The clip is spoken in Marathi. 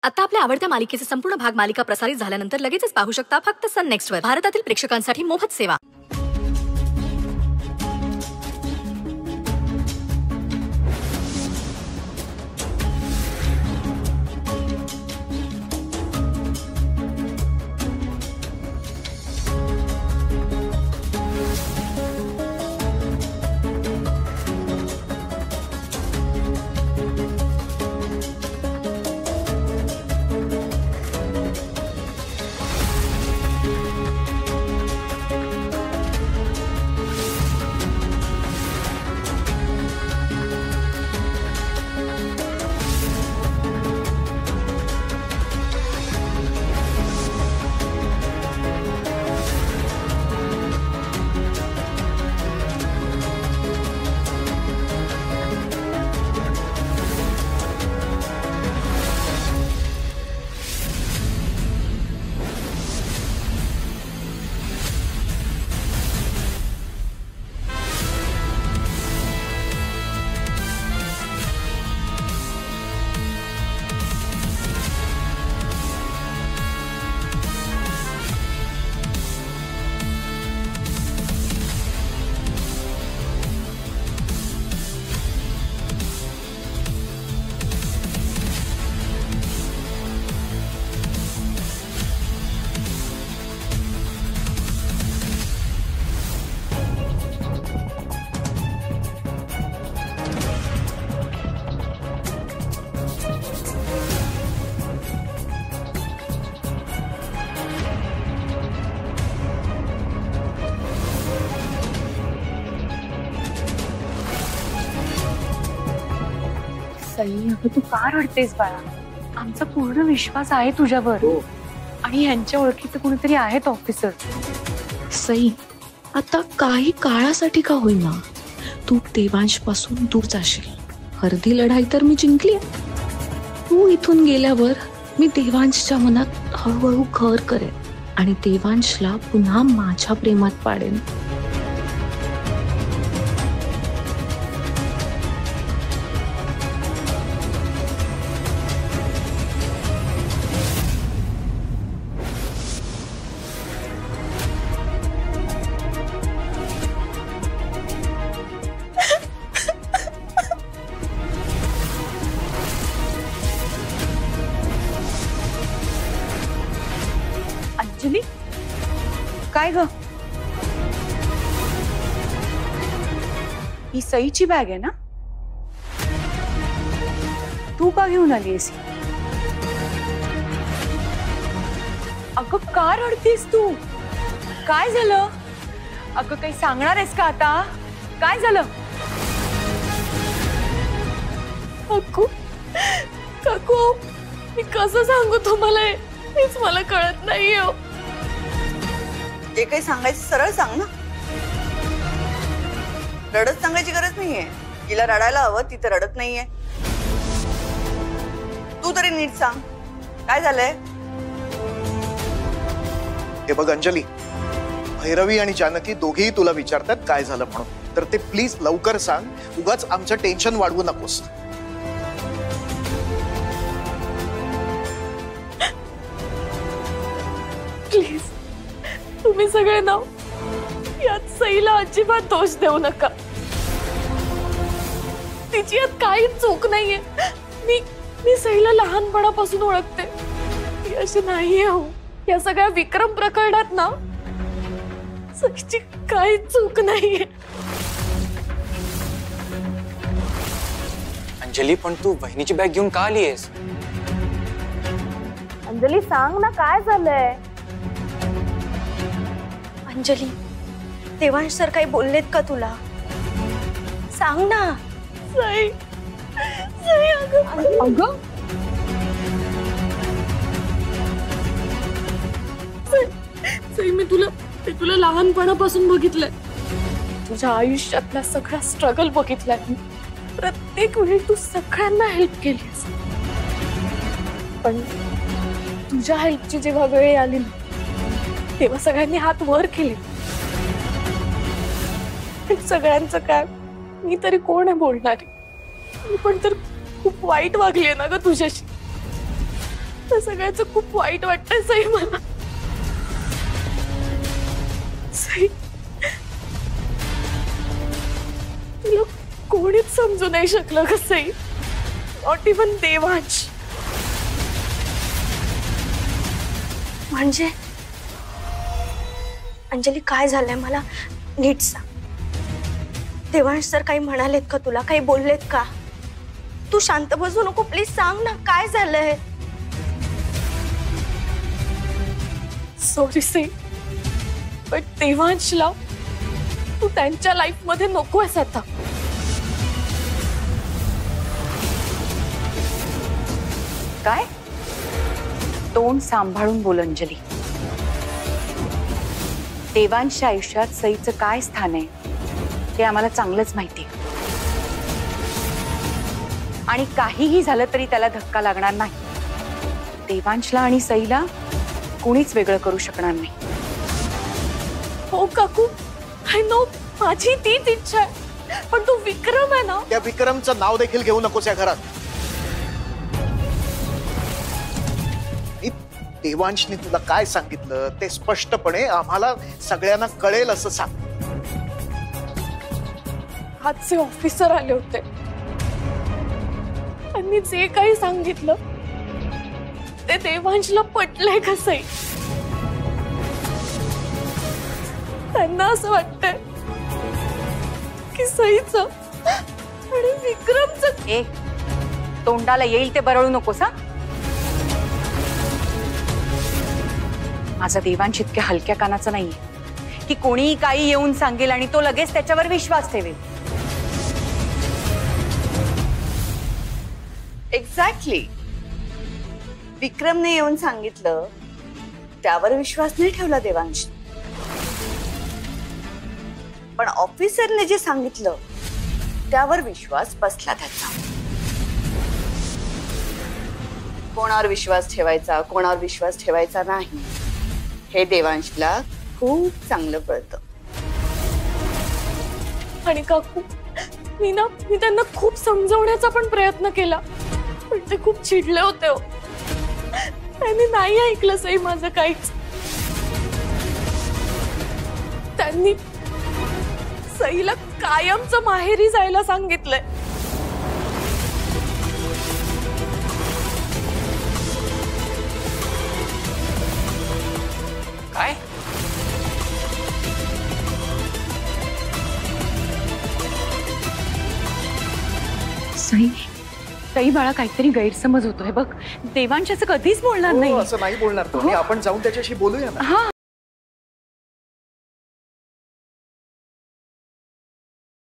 आता आपल्या आवडत्या मालिकेचे संपूर्ण भाग मालिका प्रसारित झाल्यानंतर लगेचच पाहू शकता फक्त सन नेक्स्टवर. भारतातील प्रेक्षकांसाठी मोफत सेवा. तू का रडतेस बाळा? आमचा पूर्ण विश्वास आहे तुझ्यावर. आणि यांच्या ओळखीचं कोणीतरी आहेत ऑफिसर. सई, आता काही काळासाठी का होईना तू देवांश पासून दूर जाशील. अर्धी लढाई तर मी जिंकली. तू इथून गेल्यावर मी देवांशच्या मनात हळूहळू घर करेन आणि देवांशला पुन्हा माझ्या प्रेमात पाडेन. अंजली, काय ग? ही सईची बॅग आहे ना? तू का घेऊन आलीस? अगं का रडतीस तू? काय झालं? अगं काही सांगणार आहेस का आता? काय झालं? काकू, काकू, मी कसं सांगू तुम्हाला? हेच मला कळत नाहीये. जे काही सांगायचं सरळ सांग ना. रडत सांगायची गरज नाहीये. तिला रडायला हवं, ती तर रडत नाहीये. तू तरी नीट सांग, काय झालंय? हे बघ अंजली, भैरवी आणि जानकी दोघेही तुला विचारतात काय झालं म्हणून. तर ते प्लीज लवकर सांग. उगाच आमचं टेन्शन वाढवू नकोस. प्लीज, तुम्ही सगळे ना यात सईला अजिबात दोष देऊ नका. तिची यात काहीच चूक नाहीये. मी सईला लहानपणापासून ओळखते. ती अशी नाहीये हो. या सगळ्या विक्रम प्रकरणात ना सईची काहीच चूक नाहीये. अंजली, पण तू बहिणीची बॅग घेऊन का आलीयस? अंजली, सांग ना काय झालंय? अंजली, देवांश सर काही बोललेत का तुला? सांग ना. सई, सई, अगं सई, मी तुला लहानपणापासून बघितलंय. तुझ्या आयुष्यातला सगळा स्ट्रगल बघितलाय. प्रत्येक वेळी तू सगळ्यांना हेल्प केलीस. पण तुझ्या हेल्पची जेव्हा वेळ आली ना, तेव्हा सगळ्यांनी हात वर केले. सगळ्यांचं काय, मी तरी कोण आहे बोलणारी? मी पण तर खूप वाईट वागलीये ना ग तुझ्याशी. त्या सगळ्याचं खूप वाईट वाटतंय सई मला. सई, तुला कोणीच समजू नाही शकलं का सई? Not even Devansh. म्हणजे अंजली काय झालंय मला नीट सांग. देवांश सर काही म्हणालेत का तुला? काही बोललेत का? तू शांत बसू नको, प्लीज सांग ना काय झालंय. सॉरी सई, पण देवांशला तू त्यांच्या लाईफ मध्ये नकोस आता. काय? तोंड सांभाळून बोल अंजली. देवांशच्या आयुष्यात सईचं काय स्थान आहे ते आम्हाला चांगलंच माहिती आहे. आणि काहीही झालं तरी त्याला धक्का लागणार नाही. देवांशला आणि सईला कोणीच वेगळं करू शकणार नाही. हो काकू, आय नो, माझी तीच इच्छा आहे. पण तू विक्रम आहे ना, त्या विक्रमचं नाव देखील घेऊ नकोस या घरात. देवांशने तुला काय सांगितलं ते स्पष्टपणे आम्हाला सगळ्यांना कळेल असं सांग. आजचे ऑफिसर आले होते. त्यांनी जे काही सांगितलं ते देवांशला पटलंय का सई? त्यांना असं वाटतंय की सईचं आणि विक्रमचं. ए, तोंडाला येईल ते बरळू नकोस हा. माझा देवांश इतक्या हलक्या कानाचा नाहीये की कोणीही काही येऊन सांगेल आणि तो लगेच त्याच्यावर विश्वास ठेवेल. एक्झॅक्टली. विक्रमने येऊन सांगितलं त्यावर विश्वास नाही ठेवला देवांश. पण ऑफिसरने जे सांगितलं त्यावर विश्वास बसला त्याचा. कोणावर विश्वास ठेवायचा, कोणावर विश्वास ठेवायचा नाही हे देवांशला खूप चांगलं कळतं. आणि काकू, मी त्यांना खूप समजवण्याचा पण प्रयत्न केला, पण ते खूप चिडले होते हो. त्यांनी नाही ऐकलं सई माझं काहीच. त्यांनी सईला कायमचं माहेरी जायला सांगितलंय. काय? सई, सई बाळा, काहीतरी गैरसमज होतोय बघ. देवांश असं कधीच बोलणार हो, नाही. असं नाही बोलणार तो. आपण जाऊन त्याच्याशी बोलूया ना. हा.